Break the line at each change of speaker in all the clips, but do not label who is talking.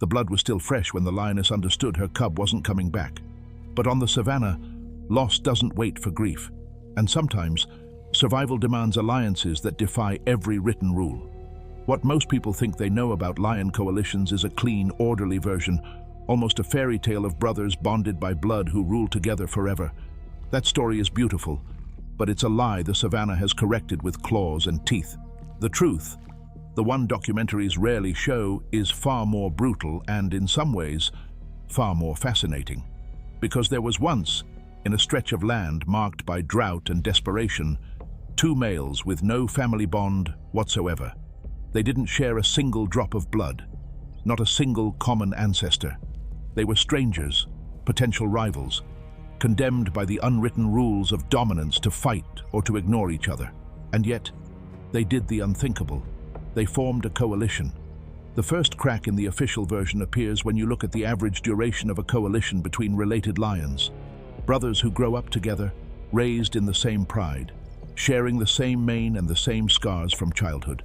The blood was still fresh when the lioness understood her cub wasn't coming back. But on the savanna, loss doesn't wait for grief. And sometimes, survival demands alliances that defy every written rule. What most people think they know about lion coalitions is a clean, orderly version, almost a fairy tale of brothers bonded by blood who rule together forever. That story is beautiful, but it's a lie the savanna has corrected with claws and teeth. The truth, the one documentaries rarely show, is far more brutal and, in some ways, far more fascinating. Because there was once, in a stretch of land marked by drought and desperation, two males with no family bond whatsoever. They didn't share a single drop of blood, not a single common ancestor. They were strangers, potential rivals, condemned by the unwritten rules of dominance to fight or to ignore each other. And yet, they did the unthinkable. They formed a coalition. The first crack in the official version appears when you look at the average duration of a coalition between related lions. Brothers who grow up together, raised in the same pride, sharing the same mane and the same scars from childhood.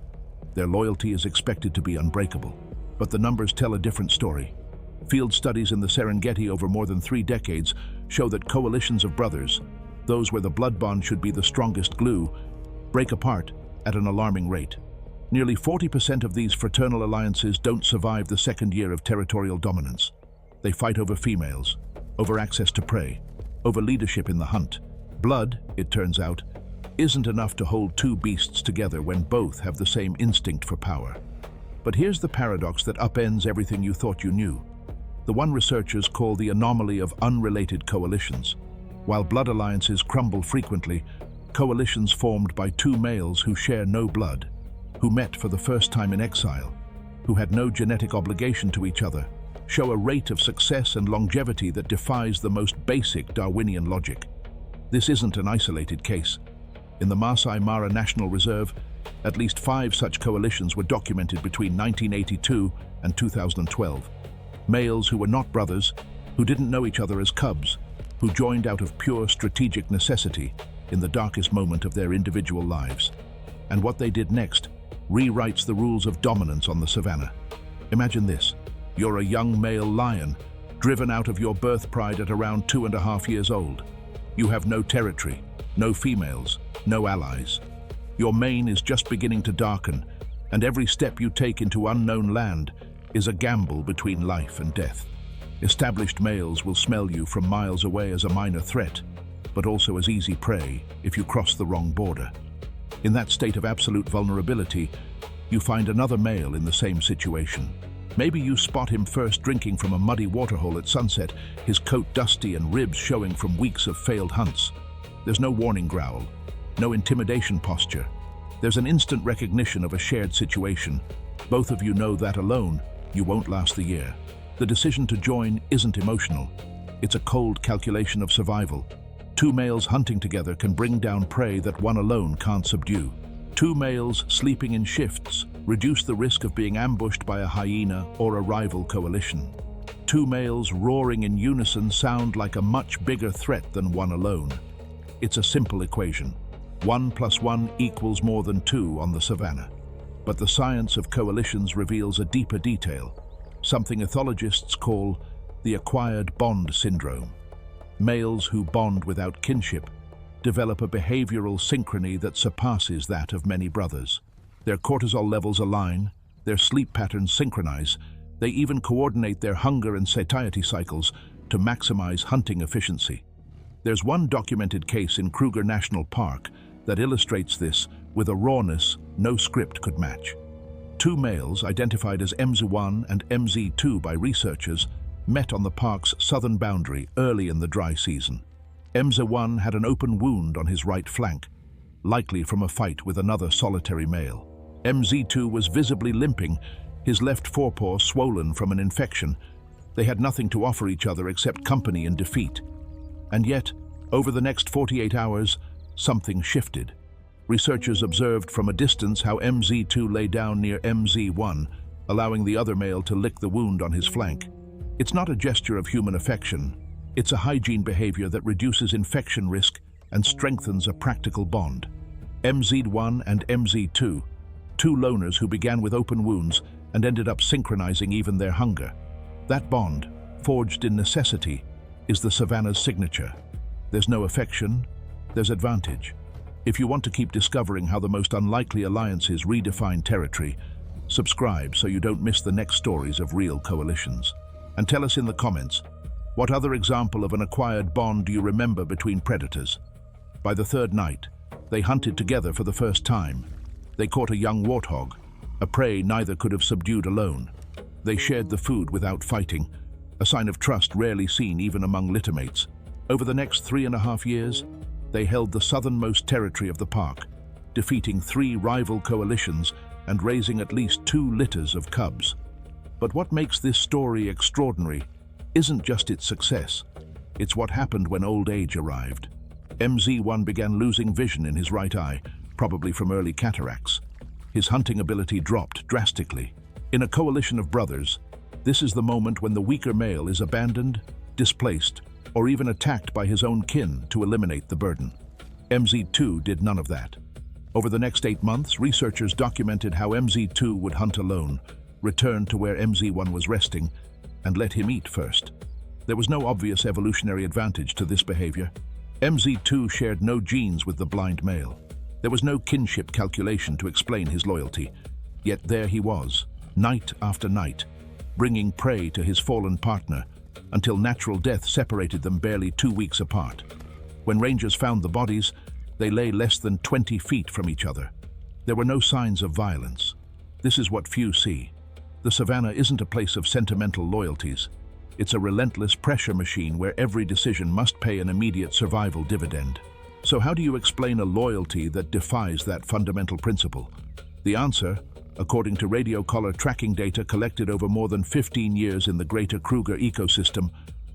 Their loyalty is expected to be unbreakable. But the numbers tell a different story. Field studies in the Serengeti over more than 3 decades show that coalitions of brothers, those where the blood bond should be the strongest glue, break apart at an alarming rate. Nearly 40% of these fraternal alliances don't survive the second year of territorial dominance. They fight over females, over access to prey, over leadership in the hunt. Blood, it turns out, isn't enough to hold two beasts together when both have the same instinct for power. But here's the paradox that upends everything you thought you knew. The one researchers call the anomaly of unrelated coalitions. While blood alliances crumble frequently, coalitions formed by two males who share no blood, who met for the first time in exile, who had no genetic obligation to each other, show a rate of success and longevity that defies the most basic Darwinian logic. This isn't an isolated case. In the Masai Mara National Reserve, at least 5 such coalitions were documented between 1982 and 2012. Males who were not brothers, who didn't know each other as cubs, who joined out of pure strategic necessity in the darkest moment of their individual lives. And what they did next rewrites the rules of dominance on the savanna. Imagine this. You're a young male lion, driven out of your birth pride at around 2.5 years old. You have no territory, no females, no allies. Your mane is just beginning to darken, and every step you take into unknown land is a gamble between life and death. Established males will smell you from miles away as a minor threat, but also as easy prey if you cross the wrong border. In that state of absolute vulnerability, you find another male in the same situation. Maybe you spot him first drinking from a muddy waterhole at sunset, his coat dusty and ribs showing from weeks of failed hunts. There's no warning growl, no intimidation posture. There's an instant recognition of a shared situation. Both of you know that alone, you won't last the year. The decision to join isn't emotional. It's a cold calculation of survival. Two males hunting together can bring down prey that one alone can't subdue. Two males sleeping in shifts reduce the risk of being ambushed by a hyena or a rival coalition. Two males roaring in unison sound like a much bigger threat than one alone. It's a simple equation. 1 + 1 equals more than 2 on the savanna. But the science of coalitions reveals a deeper detail, something ethologists call the acquired bond syndrome. Males who bond without kinship develop a behavioral synchrony that surpasses that of many brothers. Their cortisol levels align, their sleep patterns synchronize, they even coordinate their hunger and satiety cycles to maximize hunting efficiency. There's one documented case in Kruger National Park that illustrates this with a rawness no script could match. Two males, identified as MZ1 and MZ2 by researchers, met on the park's southern boundary early in the dry season. MZ1 had an open wound on his right flank, likely from a fight with another solitary male. MZ2 was visibly limping, his left forepaw swollen from an infection. They had nothing to offer each other except company and defeat. And yet, over the next 48 hours, something shifted. Researchers observed from a distance how MZ2 lay down near MZ1, allowing the other male to lick the wound on his flank. It's not a gesture of human affection. It's a hygiene behavior that reduces infection risk and strengthens a practical bond. MZ1 and MZ2, two loners who began with open wounds and ended up synchronizing even their hunger. That bond, forged in necessity, is the savanna's signature. There's no affection, there's advantage. If you want to keep discovering how the most unlikely alliances redefine territory, subscribe so you don't miss the next stories of real coalitions. And tell us in the comments, what other example of an acquired bond do you remember between predators? By the third night, they hunted together for the first time. They caught a young warthog, a prey neither could have subdued alone. They shared the food without fighting, a sign of trust rarely seen even among littermates. Over the next 3.5 years, they held the southernmost territory of the park, defeating 3 rival coalitions and raising at least 2 litters of cubs. But what makes this story extraordinary isn't just its success, it's what happened when old age arrived. MZ1 began losing vision in his right eye, probably from early cataracts. His hunting ability dropped drastically. In a coalition of brothers, this is the moment when the weaker male is abandoned, displaced, or even attacked by his own kin to eliminate the burden. MZ2 did none of that. Over the next 8 months, researchers documented how MZ2 would hunt alone, return to where MZ1 was resting, and let him eat first. There was no obvious evolutionary advantage to this behavior. MZ2 shared no genes with the blind male. There was no kinship calculation to explain his loyalty. Yet there he was, night after night, bringing prey to his fallen partner, until natural death separated them barely 2 weeks apart. When rangers found the bodies, they lay less than 20 feet from each other. There were no signs of violence. This is what few see. The savanna isn't a place of sentimental loyalties. It's a relentless pressure machine where every decision must pay an immediate survival dividend. So how do you explain a loyalty that defies that fundamental principle? The answer, according to radio collar tracking data collected over more than 15 years in the greater Kruger ecosystem,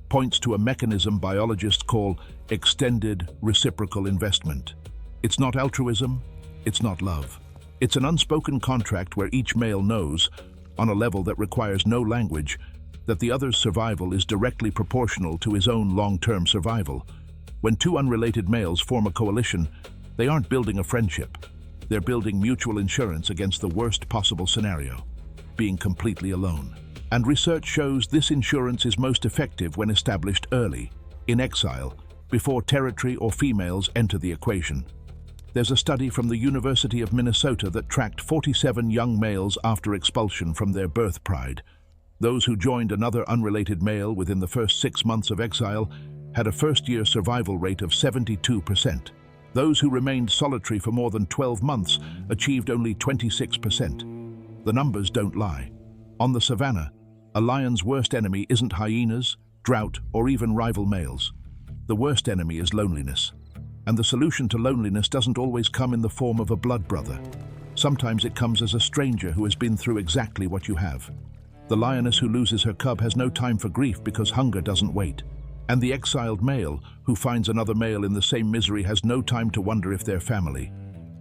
points to a mechanism biologists call extended reciprocal investment. It's not altruism, it's not love. It's an unspoken contract where each male knows, on a level that requires no language, that the other's survival is directly proportional to his own long-term survival. When 2 unrelated males form a coalition, they aren't building a friendship. They're building mutual insurance against the worst possible scenario, being completely alone. And research shows this insurance is most effective when established early, in exile, before territory or females enter the equation. There's a study from the University of Minnesota that tracked 47 young males after expulsion from their birth pride. Those who joined another unrelated male within the first 6 months of exile had a first-year survival rate of 72%. Those who remained solitary for more than 12 months achieved only 26%. The numbers don't lie. On the savanna, a lion's worst enemy isn't hyenas, drought, or even rival males. The worst enemy is loneliness. And the solution to loneliness doesn't always come in the form of a blood brother. Sometimes it comes as a stranger who has been through exactly what you have. The lioness who loses her cub has no time for grief because hunger doesn't wait. And the exiled male who finds another male in the same misery has no time to wonder if they're family.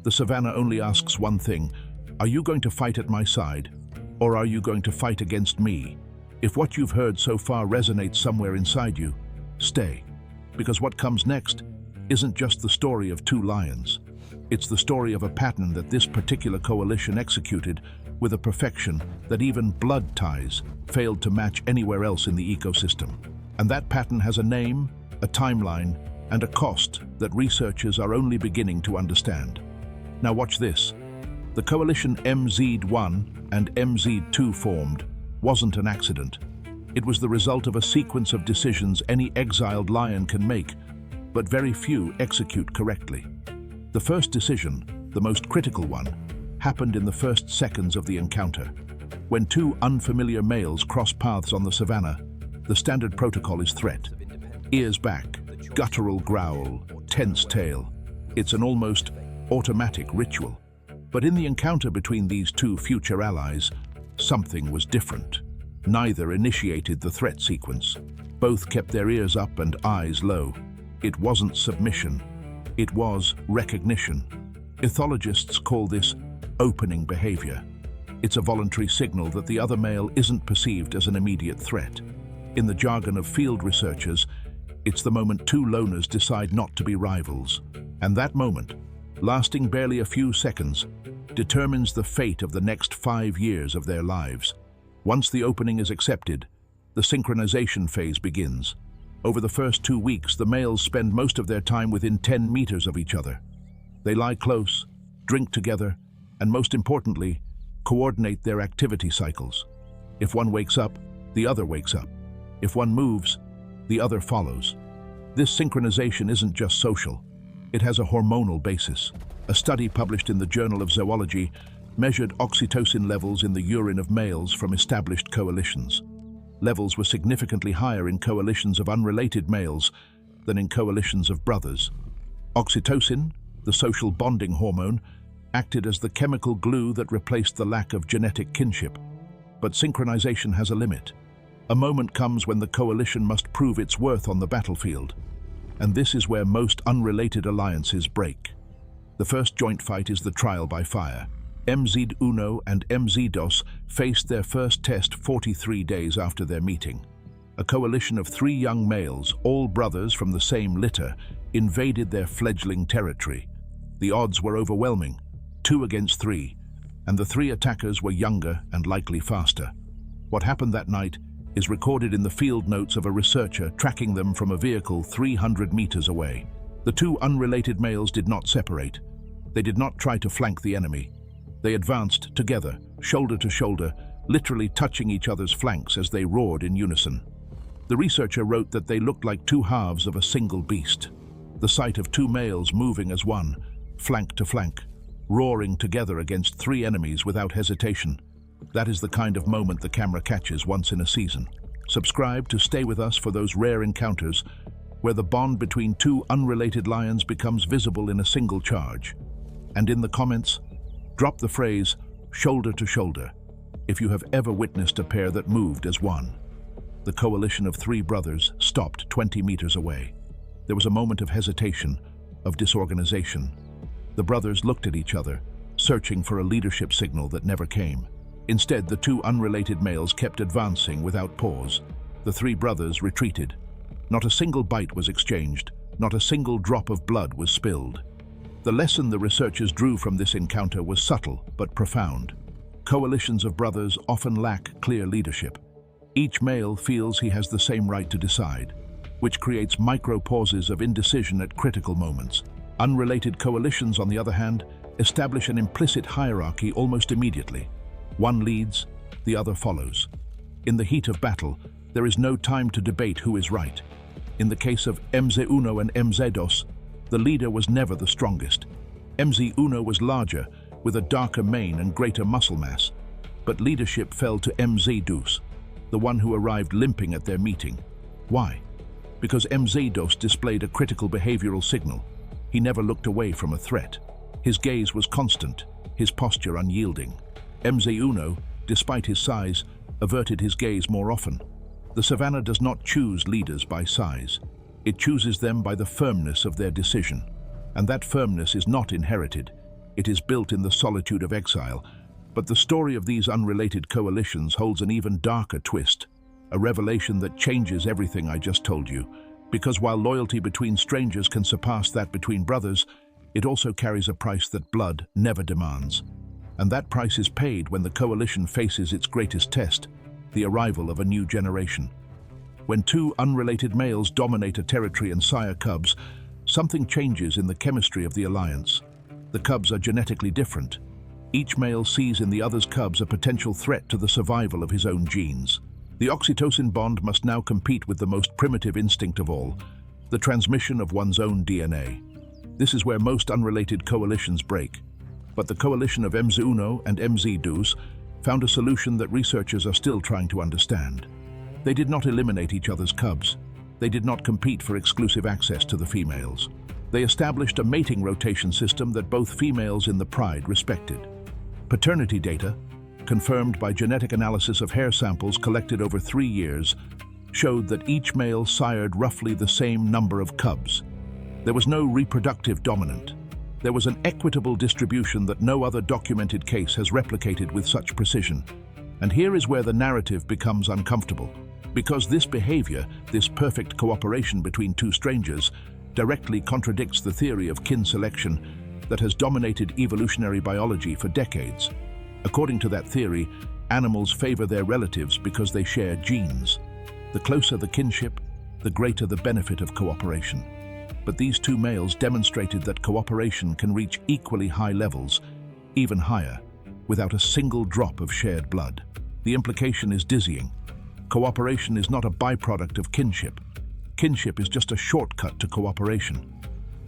The savanna only asks one thing: are you going to fight at my side, or are you going to fight against me? If what you've heard so far resonates somewhere inside you, stay. Because what comes next isn't just the story of 2 lions. It's the story of a pattern that this particular coalition executed with a perfection that even blood ties failed to match anywhere else in the ecosystem. And that pattern has a name, a timeline, and a cost that researchers are only beginning to understand. Now watch this. The coalition MZ1 and MZ2 formed wasn't an accident. It was the result of a sequence of decisions any exiled lion can make, but very few execute correctly. The first decision, the most critical one, happened in the first seconds of the encounter. When 2 unfamiliar males cross paths on the savanna, the standard protocol is threat. Ears back, guttural growl, tense tail. It's an almost automatic ritual. But in the encounter between these 2 future allies, something was different. Neither initiated the threat sequence. Both kept their ears up and eyes low. It wasn't submission. It was recognition. Ethologists call this opening behavior. It's a voluntary signal that the other male isn't perceived as an immediate threat. In the jargon of field researchers, it's the moment 2 loners decide not to be rivals. And that moment, lasting barely a few seconds, determines the fate of the next 5 years of their lives. Once the opening is accepted, The synchronization phase begins. Over the first 2 weeks, the males spend most of their time within 10 meters of each other. They lie close, drink together, and most importantly, coordinate their activity cycles. If one wakes up, the other wakes up. If one moves, the other follows. This synchronization isn't just social. It has a hormonal basis. A study published in the Journal of Zoology measured oxytocin levels in the urine of males from established coalitions. Levels were significantly higher in coalitions of unrelated males than in coalitions of brothers. Oxytocin, the social bonding hormone, acted as the chemical glue that replaced the lack of genetic kinship. But synchronization has a limit. A moment comes when the coalition must prove its worth on the battlefield. And this is where most unrelated alliances break. The first joint fight is the trial by fire. MZ1 and MZ2 faced their first test 43 days after their meeting. A coalition of 3 young males, all brothers from the same litter, invaded their fledgling territory. The odds were overwhelming, 2 against 3, and the 3 attackers were younger and likely faster. What happened that night is recorded in the field notes of a researcher tracking them from a vehicle 300 meters away. The 2 unrelated males did not separate. They did not try to flank the enemy. They advanced together, shoulder to shoulder, literally touching each other's flanks as they roared in unison. The researcher wrote that they looked like 2 halves of a single beast. The sight of 2 males moving as one, flank to flank, roaring together against 3 enemies without hesitation. That is the kind of moment the camera catches once in a season. Subscribe to stay with us for those rare encounters where the bond between 2 unrelated lions becomes visible in a single charge. And in the comments, drop the phrase, shoulder to shoulder, if you have ever witnessed a pair that moved as one. The coalition of 3 brothers stopped 20 meters away. There was a moment of hesitation, of disorganization. The brothers looked at each other, searching for a leadership signal that never came. Instead, the 2 unrelated males kept advancing without pause. The 3 brothers retreated. Not a single bite was exchanged, not a single drop of blood was spilled. The lesson the researchers drew from this encounter was subtle but profound. Coalitions of brothers often lack clear leadership. Each male feels he has the same right to decide, which creates micro-pauses of indecision at critical moments. Unrelated coalitions, on the other hand, establish an implicit hierarchy almost immediately. One leads, the other follows. In the heat of battle, there is no time to debate who is right. In the case of MZ1 and MZ2, the leader was never the strongest. MZ1 was larger, with a darker mane and greater muscle mass, but leadership fell to MZ2, the one who arrived limping at their meeting. Why? Because MZ2 displayed a critical behavioral signal. He never looked away from a threat. His gaze was constant, his posture unyielding. MZ1, despite his size, averted his gaze more often. The savanna does not choose leaders by size. It chooses them by the firmness of their decision. And that firmness is not inherited. It is built in the solitude of exile. But the story of these unrelated coalitions holds an even darker twist, a revelation that changes everything I just told you. Because while loyalty between strangers can surpass that between brothers, it also carries a price that blood never demands. And that price is paid when the coalition faces its greatest test, the arrival of a new generation. When 2 unrelated males dominate a territory and sire cubs, something changes in the chemistry of the alliance. The cubs are genetically different. Each male sees in the other's cubs a potential threat to the survival of his own genes. The oxytocin bond must now compete with the most primitive instinct of all, the transmission of one's own DNA. This is where most unrelated coalitions break. But the coalition of MZ1 and MZ2 found a solution that researchers are still trying to understand. They did not eliminate each other's cubs. They did not compete for exclusive access to the females. They established a mating rotation system that both females in the pride respected. Paternity data, confirmed by genetic analysis of hair samples collected over 3 years, showed that each male sired roughly the same number of cubs. There was no reproductive dominant. There was an equitable distribution that no other documented case has replicated with such precision. And here is where the narrative becomes uncomfortable. Because this behavior, this perfect cooperation between 2 strangers, directly contradicts the theory of kin selection that has dominated evolutionary biology for decades. According to that theory, animals favor their relatives because they share genes. The closer the kinship, the greater the benefit of cooperation. But these two males demonstrated that cooperation can reach equally high levels, even higher, without a single drop of shared blood. The implication is dizzying. Cooperation is not a byproduct of kinship. Kinship is just a shortcut to cooperation.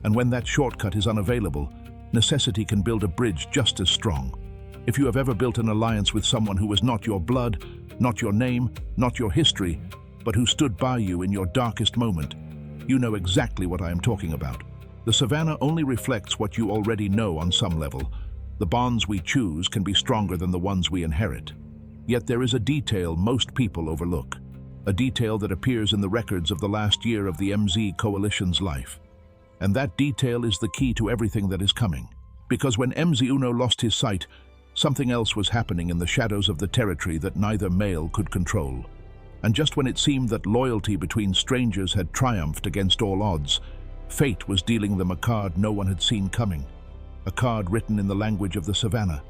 And when that shortcut is unavailable, necessity can build a bridge just as strong. If you have ever built an alliance with someone who was not your blood, not your name, not your history, but who stood by you in your darkest moment, you know exactly what I am talking about. The savanna only reflects what you already know on some level. The bonds we choose can be stronger than the ones we inherit. Yet there is a detail most people overlook, a detail that appears in the records of the last year of the MZ Coalition's life. And that detail is the key to everything that is coming. Because when MZ Uno lost his sight, something else was happening in the shadows of the territory that neither male could control. And just when it seemed that loyalty between strangers had triumphed against all odds, fate was dealing them a card no one had seen coming. A card written in the language of the savanna,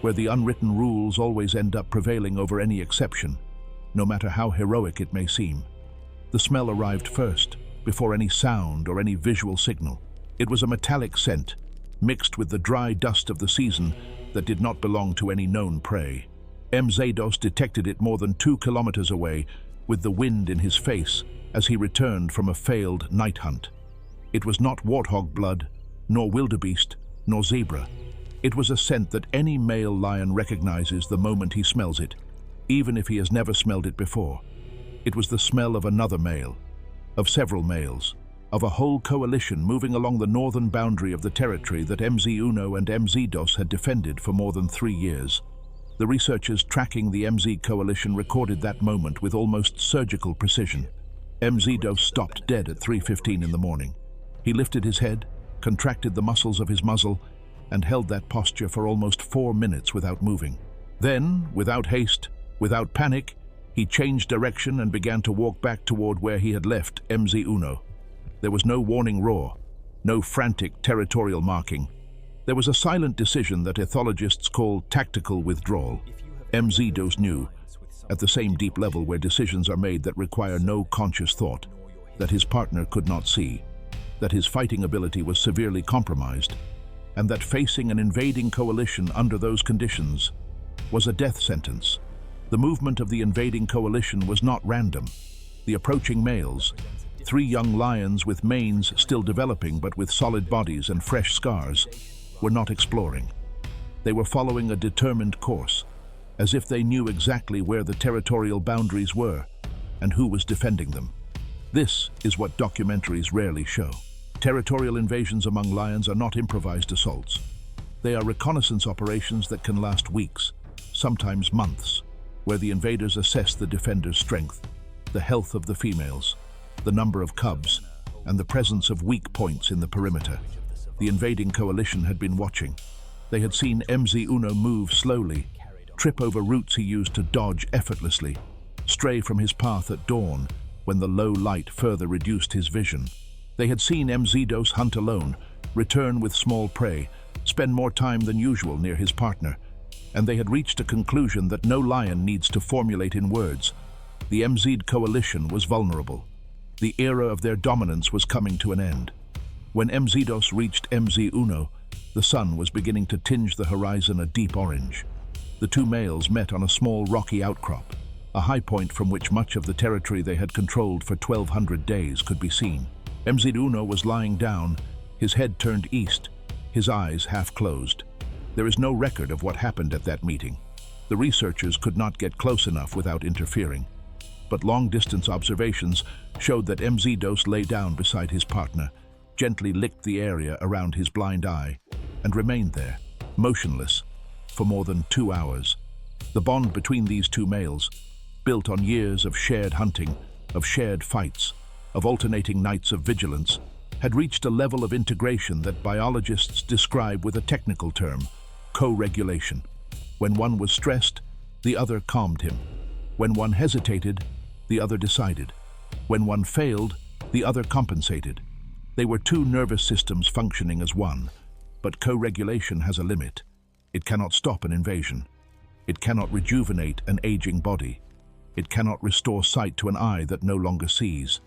where the unwritten rules always end up prevailing over any exception, no matter how heroic it may seem. The smell arrived first, before any sound or any visual signal. It was a metallic scent, mixed with the dry dust of the season that did not belong to any known prey. Mzados detected it more than 2 kilometers away, with the wind in his face as he returned from a failed night hunt. It was not warthog blood, nor wildebeest, nor zebra. It was a scent that any male lion recognizes the moment he smells it, even if he has never smelled it before. It was the smell of another male, of several males, of a whole coalition moving along the northern boundary of the territory that MZ Uno and MZ had defended for more than 3 years. The researchers tracking the MZ coalition recorded that moment with almost surgical precision. MZ stopped dead at 3:15 in the morning. He lifted his head, contracted the muscles of his muzzle, and held that posture for almost 4 minutes without moving. Then, without haste, without panic, he changed direction and began to walk back toward where he had left MZ Uno. There was no warning roar, no frantic territorial marking. There was a silent decision that ethologists call tactical withdrawal. MZ knew, at the same deep level where decisions are made that require no conscious thought, that his partner could not see, that his fighting ability was severely compromised, and that facing an invading coalition under those conditions was a death sentence. The movement of the invading coalition was not random. The approaching males, 3 young lions with manes still developing but with solid bodies and fresh scars, were not exploring. They were following a determined course, as if they knew exactly where the territorial boundaries were and who was defending them. This is what documentaries rarely show. Territorial invasions among lions are not improvised assaults. They are reconnaissance operations that can last weeks, sometimes months, where the invaders assess the defender's strength, the health of the females, the number of cubs, and the presence of weak points in the perimeter. The invading coalition had been watching. They had seen MZ Uno move slowly, trip over roots he used to dodge effortlessly, stray from his path at dawn when the low light further reduced his vision. They had seen MZ hunt alone, return with small prey, spend more time than usual near his partner, and they had reached a conclusion that no lion needs to formulate in words. The MZ coalition was vulnerable. The era of their dominance was coming to an end. When MZ reached MZ Uno, the sun was beginning to tinge the horizon a deep orange. The 2 males met on a small rocky outcrop, a high point from which much of the territory they had controlled for 1,200 days could be seen. MZ Uno was lying down, his head turned east, his eyes half closed. There is no record of what happened at that meeting. The researchers could not get close enough without interfering. But long-distance observations showed that MZ lay down beside his partner, gently licked the area around his blind eye, and remained there, motionless, for more than 2 hours. The bond between these 2 males, built on years of shared hunting, of shared fights, of alternating nights of vigilance, had reached a level of integration that biologists describe with a technical term, co-regulation. When one was stressed, the other calmed him. When one hesitated, the other decided. When one failed, the other compensated. They were 2 nervous systems functioning as one, but co-regulation has a limit. It cannot stop an invasion. It cannot rejuvenate an aging body. It cannot restore sight to an eye that no longer sees.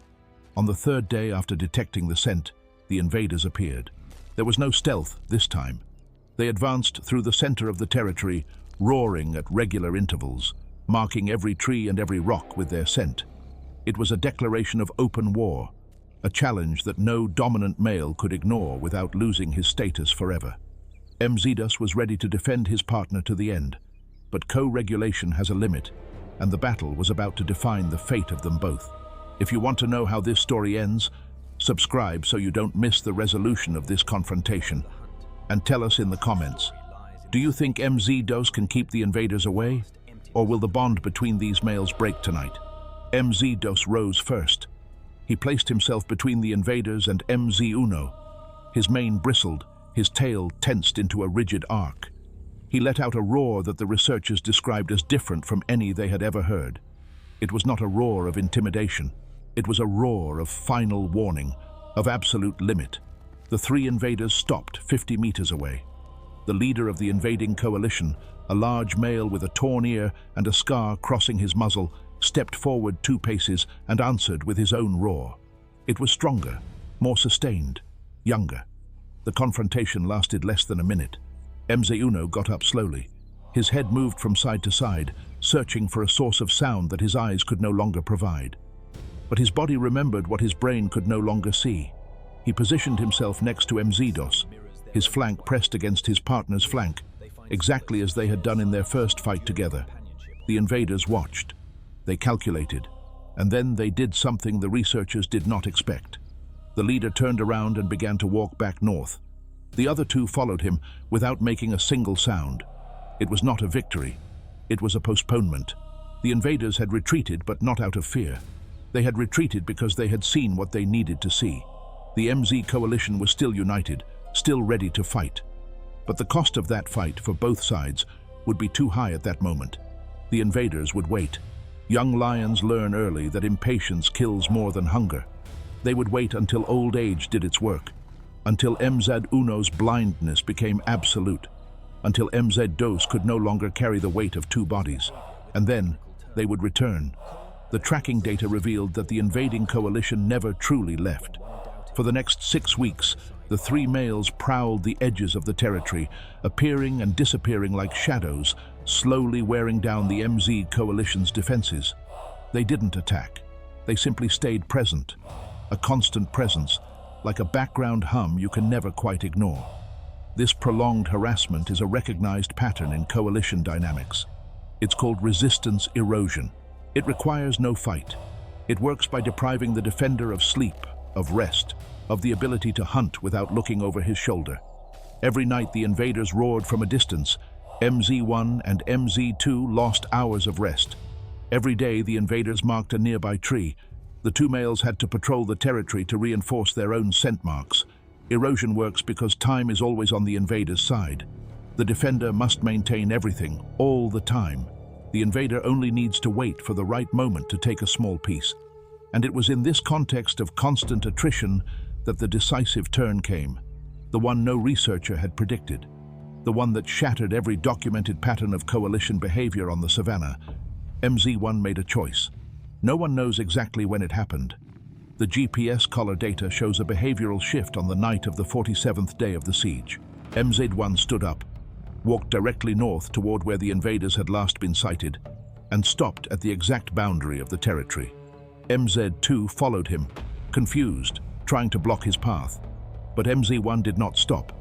On the third day after detecting the scent, the invaders appeared. There was no stealth this time. They advanced through the center of the territory, roaring at regular intervals, marking every tree and every rock with their scent. It was a declaration of open war, a challenge that no dominant male could ignore without losing his status forever. Exile was ready to defend his partner to the end, but co-regulation has a limit, and the battle was about to define the fate of them both. If you want to know how this story ends, subscribe so you don't miss the resolution of this confrontation, and tell us in the comments, do you think Exile can keep the invaders away, or will the bond between these males break tonight? Exile rose first. He placed himself between the invaders and Uno. His mane bristled, his tail tensed into a rigid arc. He let out a roar that the researchers described as different from any they had ever heard. It was not a roar of intimidation. It was a roar of final warning, of absolute limit. The three invaders stopped 50 meters away. The leader of the invading coalition, a large male with a torn ear and a scar crossing his muzzle, stepped forward 2 paces and answered with his own roar. It was stronger, more sustained, younger. The confrontation lasted less than a minute. Uno got up slowly. His head moved from side to side, searching for a source of sound that his eyes could no longer provide. But his body remembered what his brain could no longer see. He positioned himself next to Exile, his flank pressed against his partner's flank, exactly as they had done in their first fight together. The invaders watched. They calculated, and then they did something the researchers did not expect. The leader turned around and began to walk back north. The other 2 followed him without making a single sound. It was not a victory. It was a postponement. The invaders had retreated, but not out of fear. They had retreated because they had seen what they needed to see. The MZ coalition was still united, still ready to fight. But the cost of that fight for both sides would be too high at that moment. The invaders would wait. Young lions learn early that impatience kills more than hunger. They would wait until old age did its work, until Uno's blindness became absolute, until Exile could no longer carry the weight of 2 bodies, and then they would return. The tracking data revealed that the invading coalition never truly left. For the next 6 weeks, the 3 males prowled the edges of the territory, appearing and disappearing like shadows, slowly wearing down the MZ coalition's defenses. They didn't attack. They simply stayed present, a constant presence, like a background hum you can never quite ignore. This prolonged harassment is a recognized pattern in coalition dynamics. It's called resistance erosion. It requires no fight. It works by depriving the defender of sleep, of rest, of the ability to hunt without looking over his shoulder. Every night the invaders roared from a distance. MZ1 and MZ2 lost hours of rest. Every day the invaders marked a nearby tree. The 2 males had to patrol the territory to reinforce their own scent marks. Erosion works because time is always on the invader's side. The defender must maintain everything, all the time. The invader only needs to wait for the right moment to take a small piece. And it was in this context of constant attrition that the decisive turn came, the one no researcher had predicted, the one that shattered every documented pattern of coalition behavior on the savanna. MZ1 made a choice. No one knows exactly when it happened. The GPS collar data shows a behavioral shift on the night of the 47th day of the siege. MZ1 stood up, walked directly north toward where the invaders had last been sighted, and stopped at the exact boundary of the territory. MZ2 followed him, confused, trying to block his path. But MZ1 did not stop.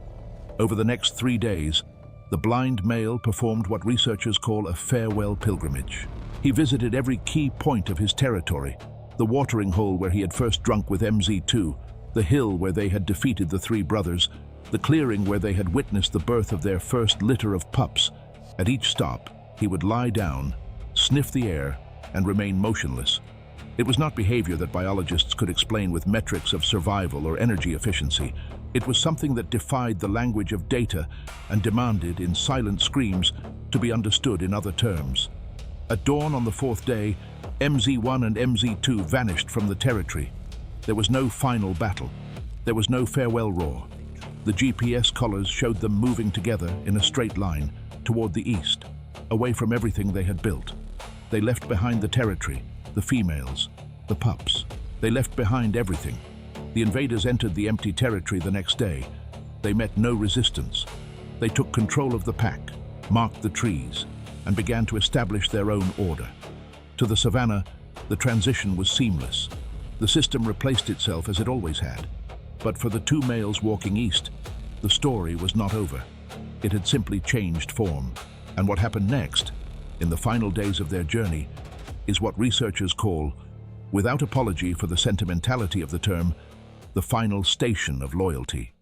Over the next 3 days, the blind male performed what researchers call a farewell pilgrimage. He visited every key point of his territory, the watering hole where he had first drunk with MZ2, the hill where they had defeated the 3 brothers, the clearing where they had witnessed the birth of their first litter of pups. At each stop, he would lie down, sniff the air, and remain motionless. It was not behavior that biologists could explain with metrics of survival or energy efficiency. It was something that defied the language of data and demanded, in silent screams, to be understood in other terms. At dawn on the 4th day, MZ1 and MZ2 vanished from the territory. There was no final battle. There was no farewell roar. The GPS collars showed them moving together in a straight line toward the east, away from everything they had built. They left behind the territory, the females, the pups. They left behind everything. The invaders entered the empty territory the next day. They met no resistance. They took control of the pack, marked the trees, and began to establish their own order. To the savanna, the transition was seamless. The system replaced itself as it always had. But for the two males walking east, the story was not over. It had simply changed form. And what happened next, in the final days of their journey, is what researchers call, without apology for the sentimentality of the term, the final station of loyalty.